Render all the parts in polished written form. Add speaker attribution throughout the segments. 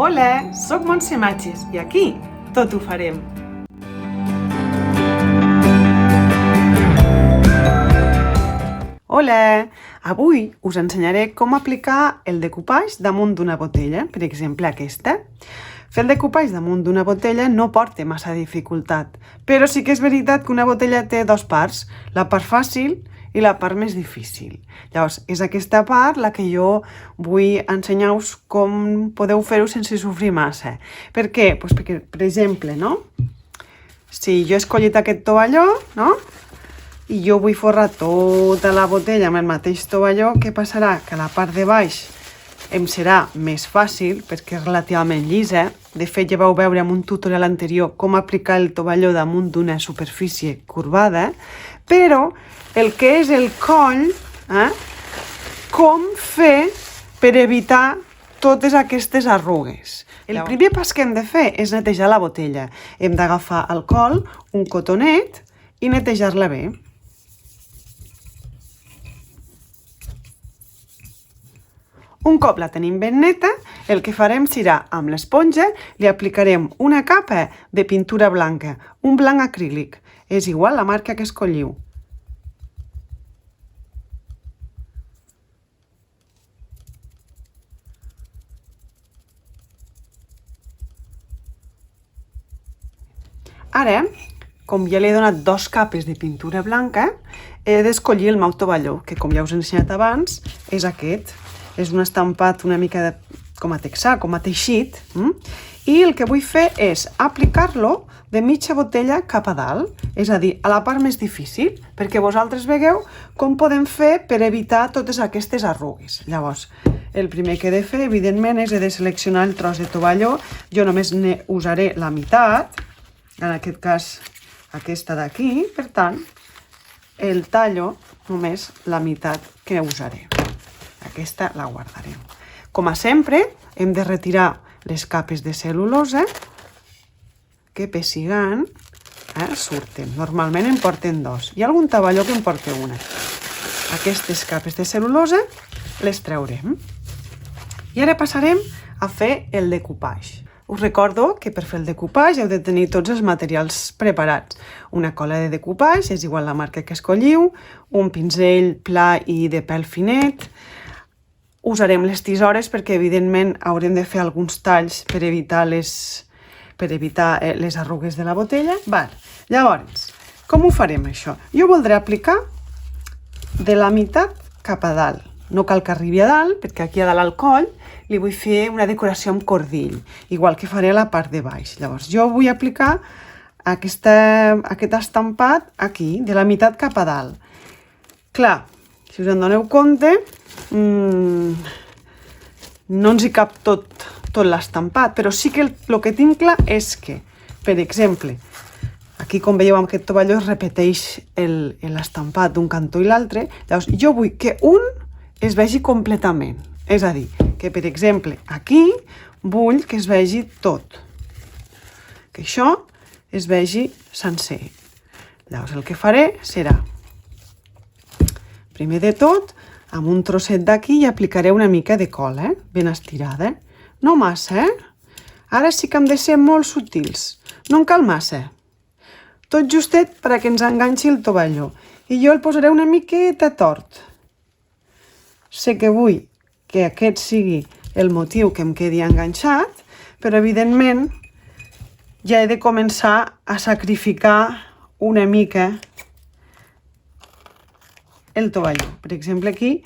Speaker 1: Hola, soc Montse Matges i aquí tot ho farem. Hola, avui us ensenyaré com aplicar el decoupage damunt d'una botella, per exemple aquesta. Fer el decoupage damunt d'una botella no porta massa dificultat, però sí que és veritat que una botella té dues parts, la part fàcil i la part més difícil. Llavors, és aquesta part la que jo vull ensenyar-vos com podeu fer-ho sense sofrir massa. Per què? Pues perquè, per exemple, no? Si jo he escollit aquest tovalló, no? I jo vull forrar tota la botella amb el mateix tovalló, què passarà? Que la part de baix em serà més fàcil perquè és relativament llisa. De fet, ja vau veure en un tutorial anterior com aplicar el tovalló damunt d'una superfície corbada, però el que és el coll, com fer per evitar totes aquestes arrugues. El primer pas que hem de fer és netejar la botella. Hem d'agafar el coll, un cotonet i netejar-la bé. Un cop la tenim ben neta, el que farem serà, amb l'esponja, li aplicarem una capa de pintura blanca, un blanc acrílic. És igual la marca que escolliu. Ara, com ja li he donat dues capes de pintura blanca, he d'escollir el meu tovalló, que com ja us he ensenyat abans, és aquest. És un estampat una mica com a texà, com a teixit, i el que vull fer és aplicar-lo de mitja botella cap a dalt, és a dir, a la part més difícil, perquè vosaltres veieu com podem fer per evitar totes aquestes arrugues. Llavors, el primer que he de fer, evidentment, és de seleccionar el tros de tovalló. Jo només ne usaré la meitat, en aquest cas aquesta d'aquí, per tant, el tallo només la meitat que usaré. Aquesta la guardarem. Com a sempre, hem de retirar les capes de cel·lulosa que pessigant surten. Normalment en porten dos. Hi ha algun tovalló que en porta una. Aquestes capes de cel·lulosa les traurem. I ara passarem a fer el decoupage. Us recordo que per fer el decoupage heu de tenir tots els materials preparats. Una cola de decoupage, és igual la marca que escolliu, un pinzell pla i de pèl finet. Usarem les tisores perquè, evidentment, haurem de fer alguns talls per evitar les arrugues de la botella. Llavors, com ho farem, això? Jo voldré aplicar de la meitat cap a dalt. No cal que arribi a dalt, perquè aquí a dalt al coll li vull fer una decoració amb cordill, igual que faré a la part de baix. Llavors, jo vull aplicar aquest estampat aquí, de la meitat cap a dalt. Clar, si us en doneu compte, no ens hi cap tot l'estampat, però sí que el que tinc clar és que, per exemple, aquí com veieu amb aquest tovalló es repeteix l'estampat d'un cantó i l'altre. Llavors jo vull que un es vegi completament, és a dir, que per exemple aquí vull que es vegi tot, que això es vegi sencer. Llavors el que faré serà, primer de tot, amb un trosset d'aquí hi aplicaré una mica de cola, ben estirada. No massa, Ara sí que hem de ser molt sutils. No en cal massa. Tot justet perquè ens enganxi el tovalló. I jo el posaré una miqueta tort. Sé que vull que aquest sigui el motiu que em quedi enganxat, però evidentment ja he de començar a sacrificar una mica el tovalló. Per exemple, aquí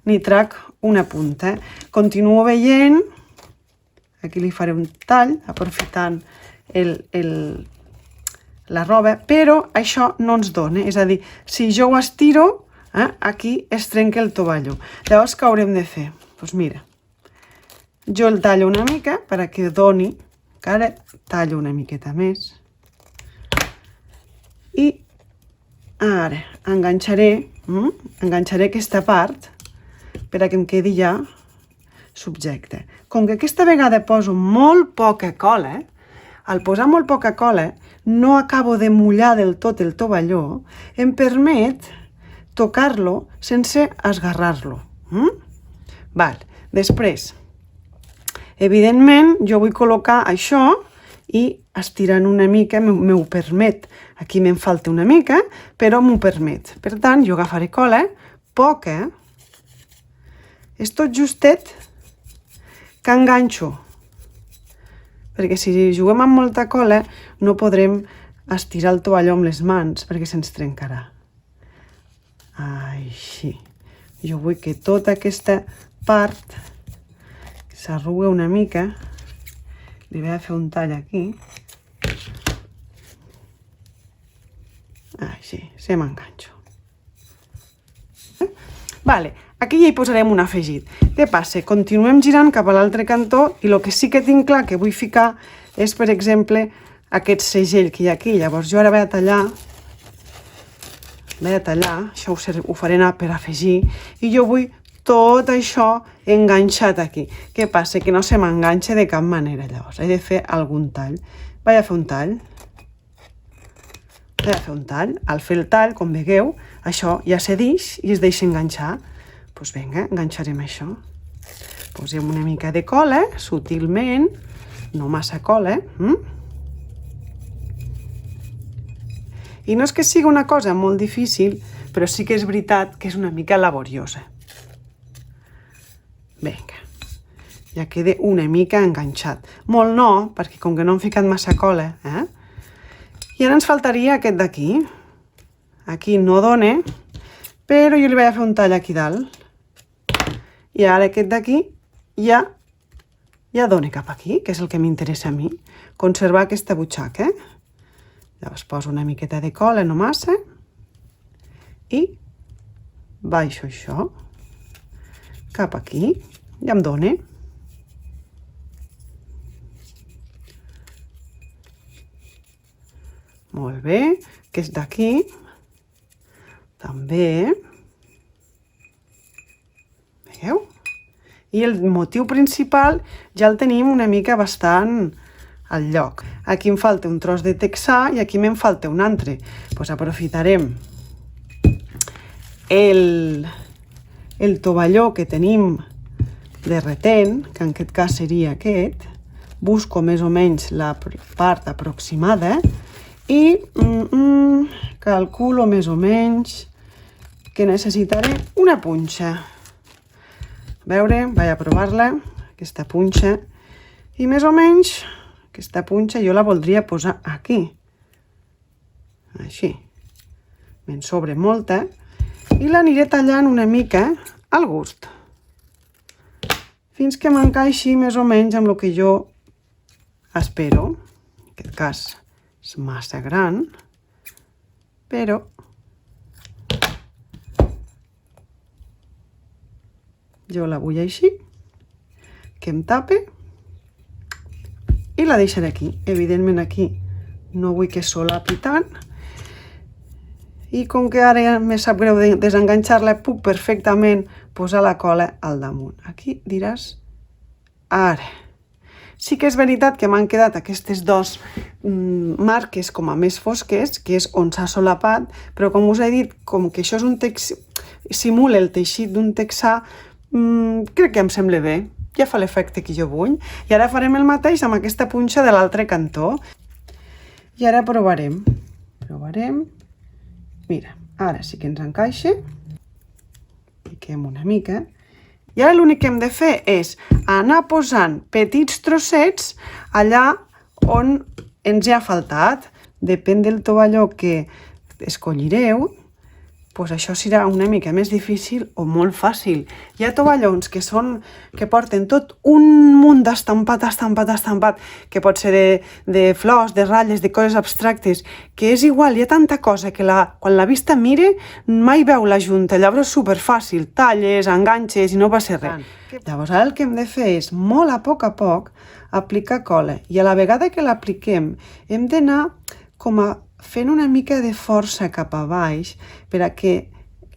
Speaker 1: n'hi trac una punta. Continuo veient, aquí li faré un tall, aprofitant la roba, però això no ens dona. És a dir, si jo ho estiro, aquí es trenca el tovalló. Llavors, què haurem de fer? Doncs mira, jo el tallo una mica perquè doni, que ara tallo una miqueta més. I ara enganxaré aquesta part perquè em quedi ja subjecte. Com que aquesta vegada poso molt poca cola, al posar molt poca cola no acabo de mullar del tot el tovalló, em permet tocar-lo sense esgarrar-lo. Després, Evidentment, jo vull col·locar això i estirant una mica m'ho permet. Aquí me'n falta una mica, però m'ho permet. Per tant, jo agafaré cola, poca, és tot justet que enganxo. Perquè si juguem amb molta cola no podrem estirar el tovalló amb les mans perquè se'ns trencarà. Així. Jo vull que tota aquesta part s'arruga una mica. Li vaig a fer un tall aquí. Així, se m'enganxo. Vale, aquí ja hi posarem un afegit. Què passa? Continuem girant cap a l'altre cantó i el que sí que tinc clar que vull ficar és, per exemple, aquest segell que hi ha aquí. Llavors jo ara vaig a tallar, això ho faré anar per afegir, i jo vull tot això enganxat aquí. Què passa? Que no se m'enganxa de cap manera, llavors. He de fer algun tall. Vaig a fer un tall. Al fer el tall, com veieu, això ja cedeix i es deixa enganxar. Doncs vinga, enganxarem això. Posem una mica de cola, sutilment, no massa cola. I no és que sigui una cosa molt difícil, però sí que és veritat que és una mica laboriosa. Vinga, ja queda una mica enganxat. Molt no, perquè com que no hem ficat massa cola, I ara ens faltaria aquest d'aquí. Aquí no dona, però jo li vaig a fer un tall aquí dalt. I ara aquest d'aquí ja dona cap aquí, que és el que m'interessa a mi. Conservar aquesta butxaca. Llavors poso una miqueta de cola, no massa. I baixo això cap aquí. Ja em dona. Molt bé. Aquest d'aquí també. Veieu? I el motiu principal ja el tenim una mica bastant al lloc. Aquí em falta un tros de texà i aquí me'n falta un altre. Doncs aprofitarem el tovalló que tenim de retent, que en aquest cas seria aquest. Busco més o menys la part aproximada i calculo més o menys que necessitaré una punxa. A veure, vaig a provar-la, aquesta punxa. I més o menys aquesta punxa jo la voldria posar aquí. Així. Me'n sobra molta. I l'aniré tallant una mica al gust. Fins que m'encaixi més o menys amb el que jo espero. En aquest cas és massa gran, però jo la vull així, que em tape i la deixaré aquí. Evidentment aquí no vull que solapi tant i com que ara me sap greu de desenganxar-la, puc perfectament posar la cola al damunt. Aquí diràs, ara. Sí que és veritat que m'han quedat aquestes dues marques com a més fosques, que és on s'ha solapat, però com us he dit, com que això és un simula el teixit d'un texà, crec que em sembla bé. Ja fa l'efecte que jo vull. I ara farem el mateix amb aquesta punxa de l'altre cantó. I ara provarem. Mira, ara sí que ens encaixa. Piquem una mica. I ara l'únic que hem de fer és anar posant petits trossets allà on ens ha faltat. Depèn del tovalló que escollireu, doncs això serà una mica més difícil o molt fàcil. Hi ha tovallons que porten tot un munt d'estampat, que pot ser de flors, de ratlles, de coses abstractes, que és igual, hi ha tanta cosa que quan la vista mire mai veu la junta, llavors és superfàcil, talles, enganxes i no passa res. Llavors ara el que hem de fer és, molt a poc, aplicar cola, i a la vegada que l'apliquem hem d'anar com a fent una mica de força cap a baix per a que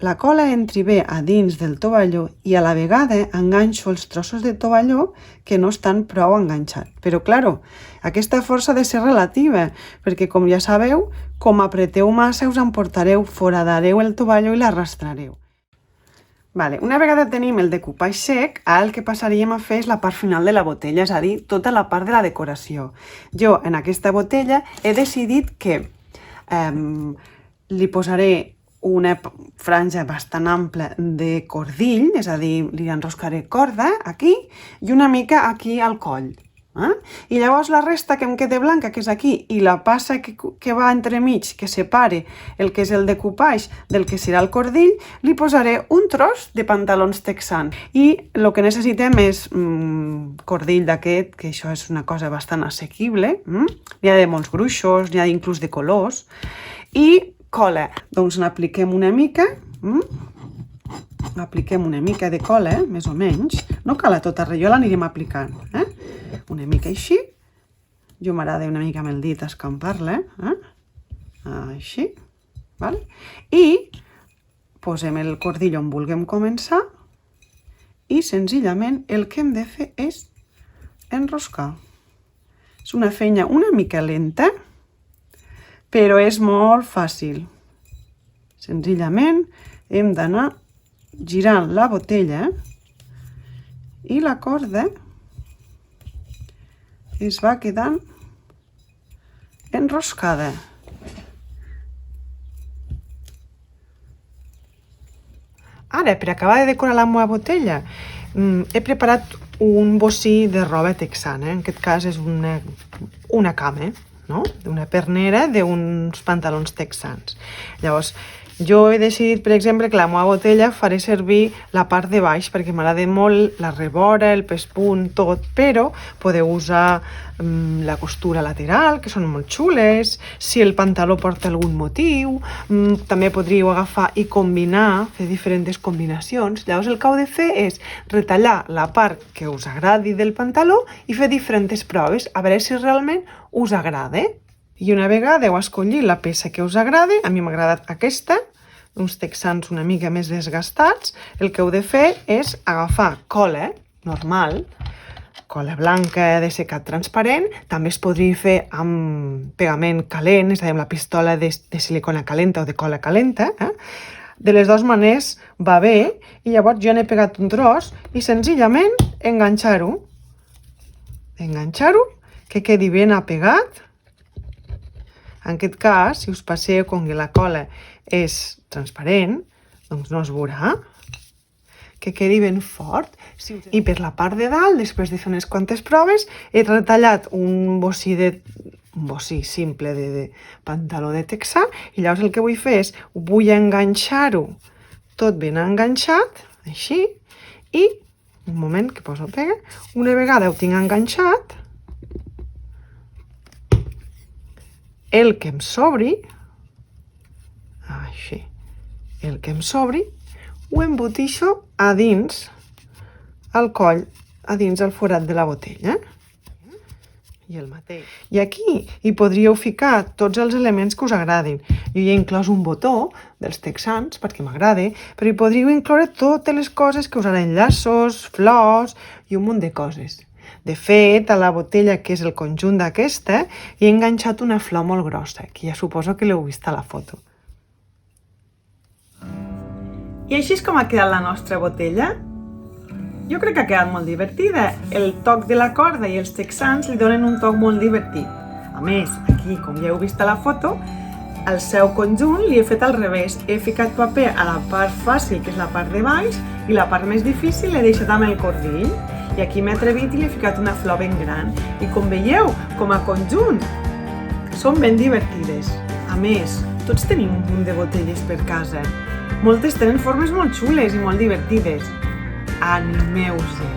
Speaker 1: la cola entri bé a dins del tovalló i a la vegada enganxo els trossos de tovalló que no estan prou enganxats. Però, claro, aquesta força ha de ser relativa, perquè, com ja sabeu, com apreteu massa us emportareu, foradareu el tovalló i l'arrastrareu. Una vegada tenim el decoupage sec, ara el que passaríem a fer és la part final de la botella, és a dir, tota la part de la decoració. Jo, en aquesta botella, he decidit que li posaré una franja bastant ampla de cordill, és a dir, li enroscaré corda aquí i una mica aquí al coll. I llavors la resta que em queda blanca, que és aquí, i la passa que va entremig, que separe el que és el decoupage del que serà el cordill, li posaré un tros de pantalons texans. I el que necessitem és cordill d'aquest, que això és una cosa bastant assequible. N'hi ha de molts gruixos, n'hi ha inclús de colors. I cola, doncs n'apliquem una mica. Apliquem una mica de cola, més o menys. No cal a tot arreu, l'anirem aplicant. Una mica així. Jo m'agrada una mica amb el dit escampar-la. Així. I posem el cordill on vulguem començar i senzillament el que hem de fer és enroscar. És una feina una mica lenta, però és molt fàcil. Senzillament hem d'anar girant la botella i la corda es va quedant enroscada. Ara, per acabar de decorar la meva botella, he preparat un bocí de roba texana. En aquest cas és una cama, no? Una pernera d'uns pantalons texans. Llavors, jo he decidit, per exemple, que la meva botella faré servir la part de baix perquè m'agrada molt la rebora, el pespunt, tot, però podeu usar la costura lateral, que són molt xules, si el pantaló porta algun motiu, també podríeu agafar i combinar, fer diferents combinacions. Llavors el que heu de fer és retallar la part que us agradi del pantaló i fer diferents proves, a veure si realment us agrada. I una vegada heu escollit la peça que us agrada, a mi m'ha agradat aquesta, uns texans una mica més desgastats, el que heu de fer és agafar cola normal, cola blanca de secat transparent, també es podria fer amb pegament calent, és a dir, amb la pistola de silicona calenta o de cola calenta. De les dues maneres va bé, i llavors jo n'he pegat un tros i senzillament enganxar-ho, que quedi ben apegat. En aquest cas, si us passeu, com que la cola és transparent, doncs no es veurà, que quedi ben fort. I per la part de dalt, després de fer unes quantes proves, he retallat un bocí simple de pantaló de texà, i llavors el que vull fer és, vull enganxar-ho tot ben enganxat, així, i, un moment que poso pega, una vegada ho tinc enganxat, el que em sobri, així, ho embotixo a dins el coll, a dins el forat de la botella. I el mateix. I aquí hi podríeu ficar tots els elements que us agradin. Jo hi he inclòs un botó dels texans, perquè m'agrada, però hi podríeu incloure totes les coses que us agraden, llaços, flors i un munt de coses. De fet, a la botella, que és el conjunt d'aquesta, hi he enganxat una flor molt grossa, que ja suposo que l'heu vist a la foto. I així és com ha quedat la nostra botella. Jo crec que ha quedat molt divertida. El toc de la corda i els texans li donen un toc molt divertit. A més, aquí, com ja heu vist a la foto, al seu conjunt li he fet al revés. He ficat paper a la part fàcil, que és la part de baix, i la part més difícil l'he deixat amb el cordill. I aquí m'he atrevit i li he ficat una flor ben gran. I com veieu, com a conjunt, són ben divertides. A més, tots tenim un munt de botelles per casa. Moltes tenen formes molt xules i molt divertides. Animeu-se!